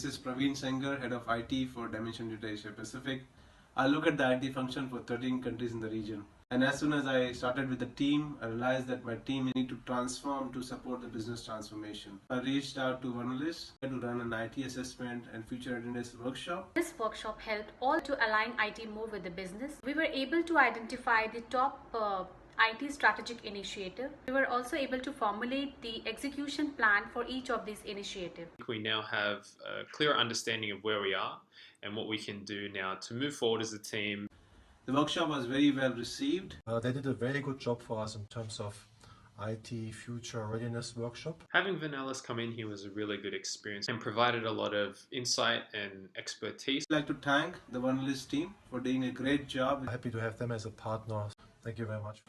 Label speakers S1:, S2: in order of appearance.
S1: This is Praveen Sanger, Head of IT for Dimension Data Asia Pacific. I look at the IT function for 13 countries in the region. And as soon as I started with the team, I realized that my team need to transform to support the business transformation. I reached out to Vernalis to run an IT assessment and future readiness workshop.
S2: This workshop helped all to align IT more with the business. We were able to identify the top IT strategic initiative. We were also able to formulate the execution plan for each of these initiatives.
S3: We now have a clearer understanding of where we are and what we can do now to move forward as a team.
S1: The workshop was very well received.
S4: They did a very good job for us in terms of IT Future Readiness workshop.
S3: Having Vernalis come in here was a really good experience and provided a lot of insight and expertise.
S1: I'd like to thank the Vernalis team for doing a great job.
S4: Happy to have them as a partner. Thank you very much.